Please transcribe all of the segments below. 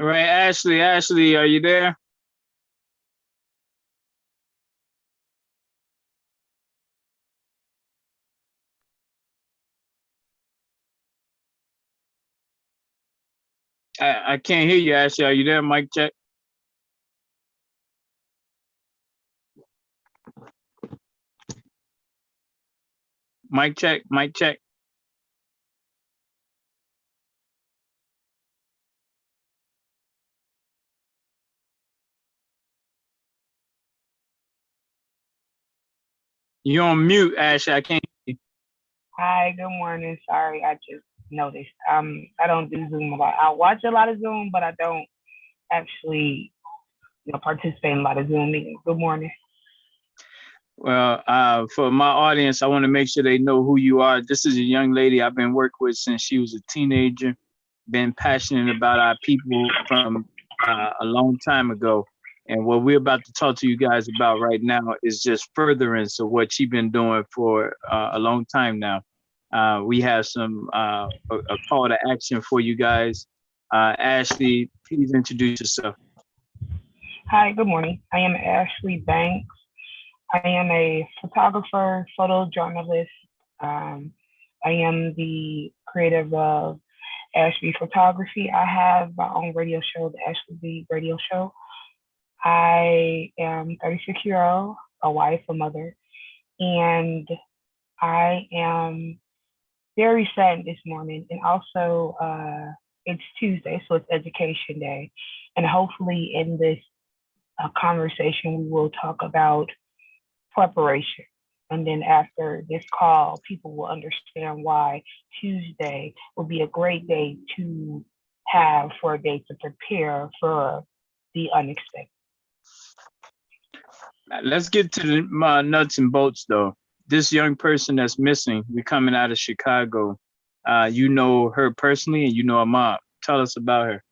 All right, Ashley. Ashley, are you there? I can't hear you, Ashley. Are you there? Mic check. Mic check. Mic check. You're on mute, Ashley. I can't hear you. Hi, good morning. Sorry, I just noticed. I don't do Zoom a lot. I watch a lot of Zoom, but I don't actually, participate in a lot of Zoom meetings. Good morning. Well, for my audience, I want to make sure they know who you are. This is a young lady I've been working with since she was a teenager. Been passionate about our people from a long time ago. And what we're about to talk to you guys about right now is just furtherance of what she's been doing for a long time now. We have a call to action for you guys. Ashley, please introduce yourself. Hi, good morning. I am Ashley Banks. I am a photographer, photojournalist. I am the creator of Ashley Photography. I have my own radio show, the Ashley B Radio Show. I am 36 years old, a wife, a mother, and I am very sad this morning. And also, it's Tuesday, so it's Education Day. And hopefully, in this conversation, we will talk about preparation. And then after this call, people will understand why Tuesday will be a great day to have for a day to prepare for the unexpected. Let's get to the nuts and bolts, though. This young person that's missing, we're coming out of Chicago. You know her personally, and you know her mom. Tell us about her.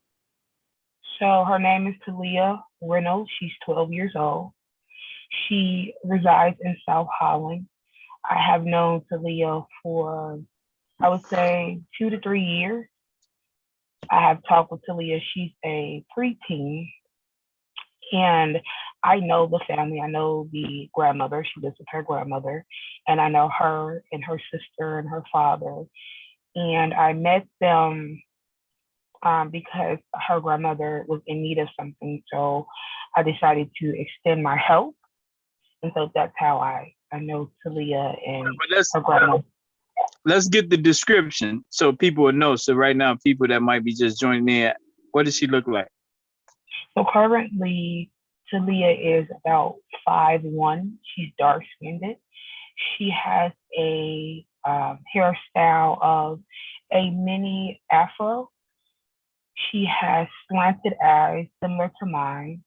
So her name is Talia Reynolds. She's 12 years old. She resides in South Holland. I have known Talia for, I would say, 2 to 3 years. I have talked with Talia. She's a preteen. And I know the family. I know the grandmother. She lives with her grandmother. And I know her and her sister and her father. And I met them because her grandmother was in need of something. So I decided to extend my help. And so that's how I know Talia and her grandmother. Let's get the description so people will know. So right now, people that might be just joining in, what does she look like? So currently, Talia is about 5'1". She's dark skinned. She has a hairstyle of a mini afro. She has slanted eyes, similar to mine.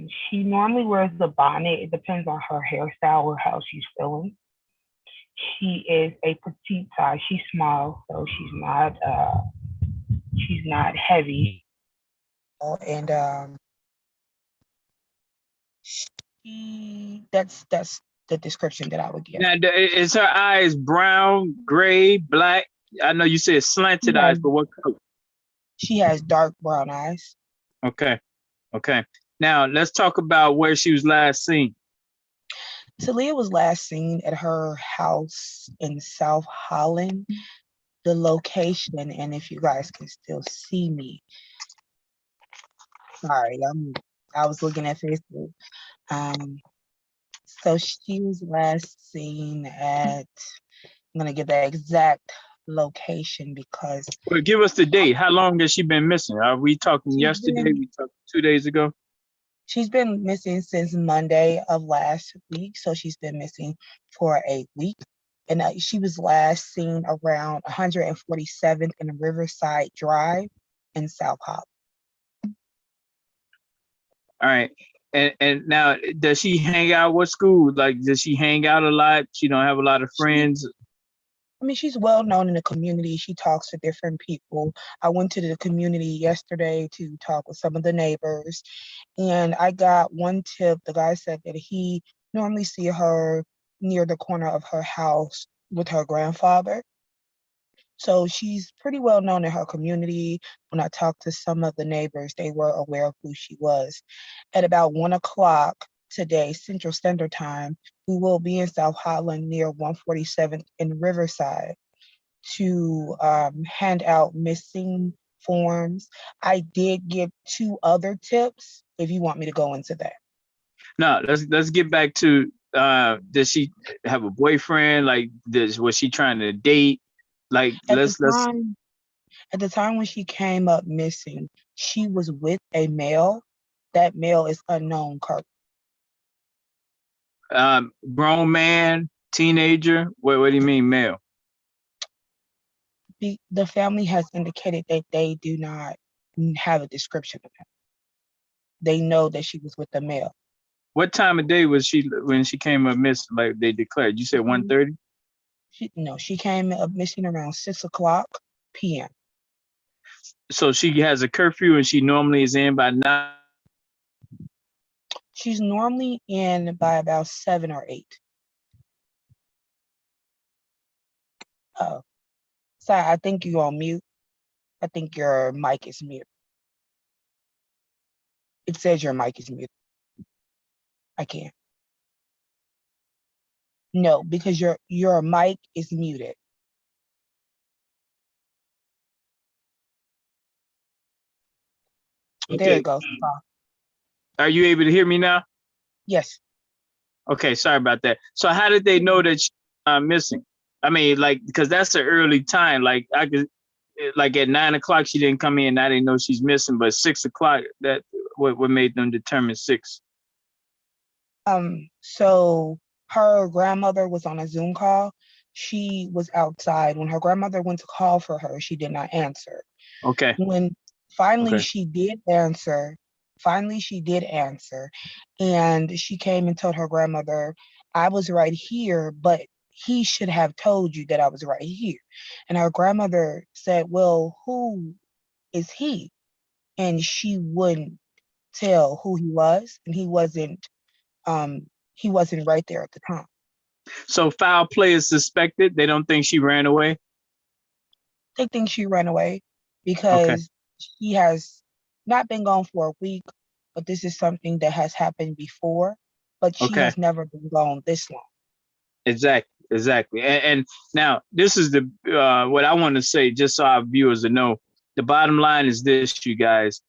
She normally wears the bonnet. It depends on her hairstyle or how she's feeling. She is a petite size. She's small, so she's not heavy. And that's the description that I would give. Now, is her eyes brown, gray, black? I know you said slanted eyes, but what color? She has dark brown eyes. Okay. Now let's talk about where she was last seen. Talia was last seen at her house in South Holland. The location, and if you guys can still see me, sorry, I was looking at Facebook. So she was last seen at, I'm gonna give the exact location because. Well, give us the date. How long has she been missing? Are we talking yesterday? We talked 2 days ago? She's been missing since Monday of last week. So she's been missing for a week. And she was last seen around 147th and Riverside Drive in South Holland. All right. And now, does she hang out? What school? Like, does she hang out a lot? She don't have a lot of friends? I mean, she's well known in the community. She talks to different people. I went to the community yesterday to talk with some of the neighbors, and I got one tip. The guy said that he normally see her near the corner of her house with her grandfather. So she's pretty well known in her community. When I talked to some of the neighbors, they were aware of who she was. At about 1 o'clock today, Central Standard Time, we will be in South Holland near 147th in Riverside to hand out missing forms. I did get 2 other tips if you want me to go into that. No, let's get back to does she have a boyfriend? Like, was she trying to date? Like, At the let's time, at the time when she came up missing, she was with a male. That male is unknown currently. grown man, teenager. What do you mean male? The family has indicated that they do not have a description of him. They know that she was with a male. What time of day was she when she came up missing? Like they declared. You said 1:30? She came up missing around 6 o'clock p.m. So she has a curfew and she normally is in by 9. She's normally in by about 7 or 8. Oh, sorry, I think you're on mute. I think your mic is mute. It says your mic is mute. I can't. No, because your mic is muted. There it goes. Are you able to hear me now? Yes. Okay, sorry about that. So how did they know that she's missing? I mean, like, because that's an early time. Like I could, like at 9 o'clock she didn't come in. I didn't know she's missing, but 6 o'clock. That what made them determine 6? So her grandmother was on a Zoom call. She was outside. When her grandmother went to call for her, she did not answer. Okay. When finally she did answer, and she came and told her grandmother, I was right here, but he should have told you that I was right here. And her grandmother said, well, who is he? And she wouldn't tell who he was, and he wasn't right there at the time. So foul play is suspected. They don't think she ran away. They think she ran away because she has not been gone for a week, but this is something that has happened before, but she has never been gone this long. Exactly. And now this is the what I want to say, just so our viewers to know. The bottom line is this, you guys.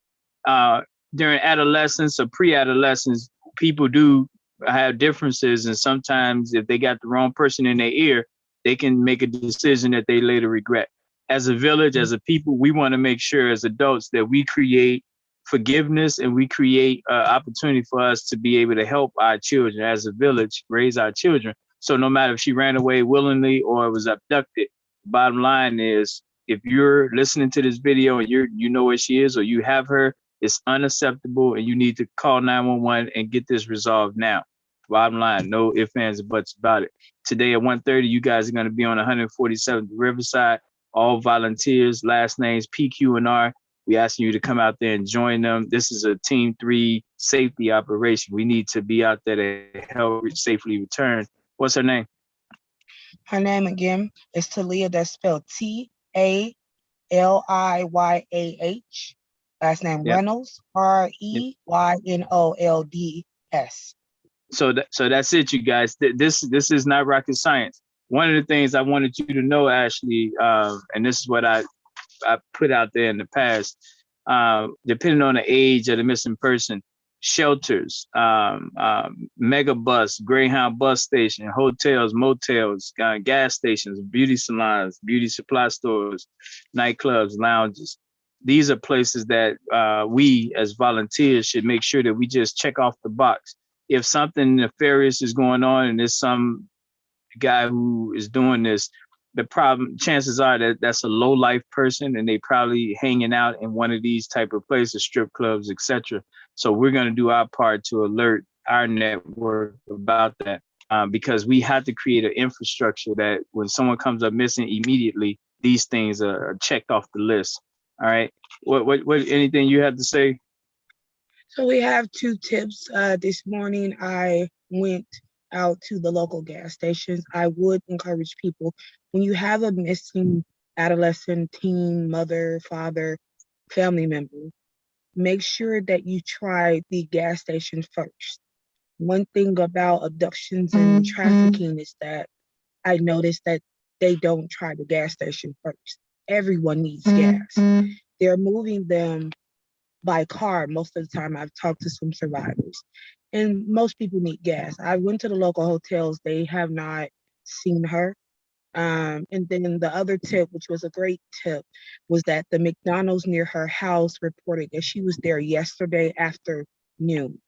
During adolescence or pre-adolescence, people do have differences, and sometimes if they got the wrong person in their ear, they can make a decision that they later regret. As a village, as a people, we want to make sure as adults that we create forgiveness and we create opportunity for us to be able to help our children as a village raise our children. So no matter if she ran away willingly or was abducted, bottom line is if you're listening to this video and you know where she is or you have her, it's unacceptable and you need to call 911 and get this resolved now. Bottom line, no ifs, ands, and buts about it. Today at 1:30, you guys are going to be on 147th Riverside. All volunteers, last names PQ and R. We asking you to come out there and join them. This is a Team 3 safety operation. We need to be out there to help safely return. What's her name? Her name again is Talia. That's spelled T-A-L-I-Y-A-H. Last name Reynolds, R-E-Y-N-O-L-D-S. So that's it, you guys. This is not rocket science. One of the things I wanted you to know, Ashley, and this is what I put out there in the past, depending on the age of the missing person, shelters, mega bus, Greyhound bus station, hotels, motels, gas stations, beauty salons, beauty supply stores, nightclubs, lounges. These are places that we as volunteers should make sure that we just check off the box. If something nefarious is going on and there's some guy who is doing this, the problem, chances are that that's a low life person and they probably hanging out in one of these type of places, strip clubs, etc. So we're going to do our part to alert our network about that, because we have to create an infrastructure that when someone comes up missing, immediately these things are checked off the list. All right. What anything you have to say? So we have 2 tips. This morning I went out to the local gas stations. I would encourage people, when you have a missing adolescent, teen, mother, father, family member, make sure that you try the gas station first. One thing about abductions and trafficking is that I noticed that they don't try the gas station first. Everyone needs gas. They're moving them by car most of the time. I've talked to some survivors, and most people need gas. I went to the local hotels, they have not seen her. And then the other tip, which was a great tip, was that the McDonald's near her house reported that she was there yesterday afternoon,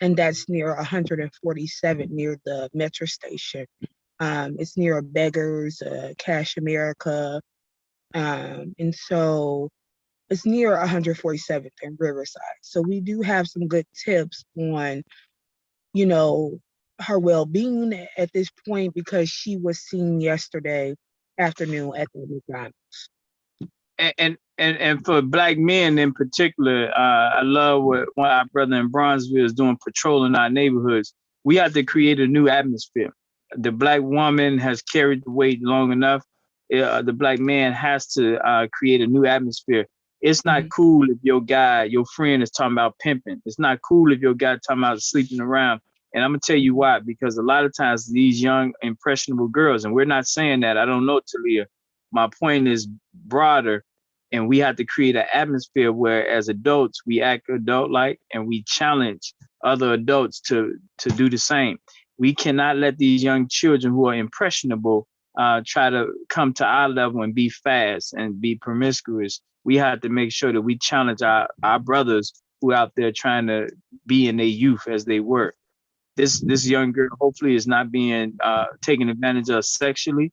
and that's near 147 near the metro station. It's near a Beggars, Cash America, and so it's near 147th and Riverside. So we do have some good tips on, you know, her well-being at this point because she was seen yesterday afternoon at the McDonald's. And for Black men in particular, I love what one of our brother in Bronzeville is doing, patrolling our neighborhoods. We have to create a new atmosphere. The Black woman has carried the weight long enough. The Black man has to create a new atmosphere. It's not cool if your guy, your friend, is talking about pimping. It's not cool if your guy talking about sleeping around. And I'm gonna tell you why, because a lot of times these young impressionable girls, and we're not saying that, I don't know, Talia. My point is broader, and we have to create an atmosphere where, as adults, we act adult-like and we challenge other adults to do the same. We cannot let these young children who are impressionable try to come to our level and be fast and be promiscuous. We have to make sure that we challenge our brothers who out there trying to be in their youth as they were. This young girl hopefully is not being taken advantage of sexually,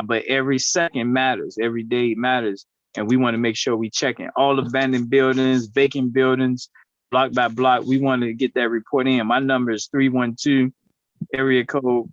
but every second matters, every day matters, and we want to make sure we checking all abandoned buildings, vacant buildings, block by block. We want to get that report in. My number is 312 area code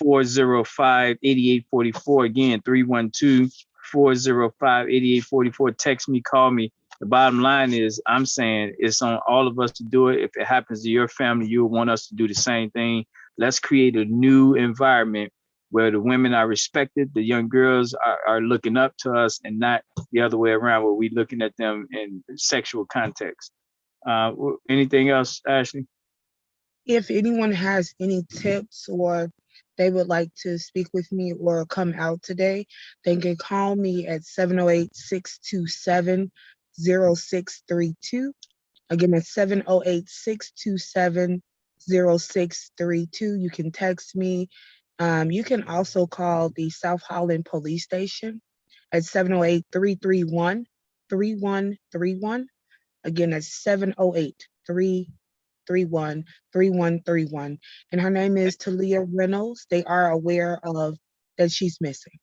405-8844. Again, 312-405-8844. Text me, call me. The bottom line is, I'm saying it's on all of us to do it. If it happens to your family, you'll want us to do the same thing. Let's create a new environment where the women are respected, the young girls are looking up to us, and not the other way around, where we looking at them in sexual context. Anything else, Ashley? If anyone has any tips or they would like to speak with me or come out today, they can call me at 708-627-0632. Again, that's 708-627-0632. You can text me. You can also call the South Holland Police Station at 708-331-3131. Again, that's 708-331-3131. And her name is Talia Reynolds. They are aware of that she's missing.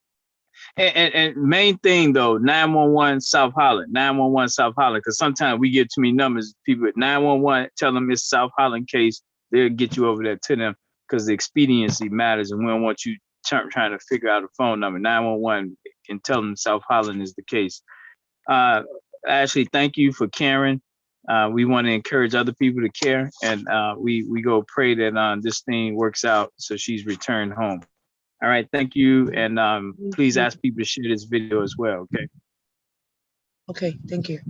And main thing though, 911 South Holland, 911 South Holland, because sometimes we get too many numbers. People at 911 tell them it's South Holland case, they'll get you over there to them because the expediency matters, and we don't want you trying to figure out a phone number. 911 and tell them South Holland is the case. Ashley, thank you for caring. We want to encourage other people to care, and we go pray that this thing works out so she's returned home. All right, thank you, and please ask people to share this video as well, okay? Okay, thank you.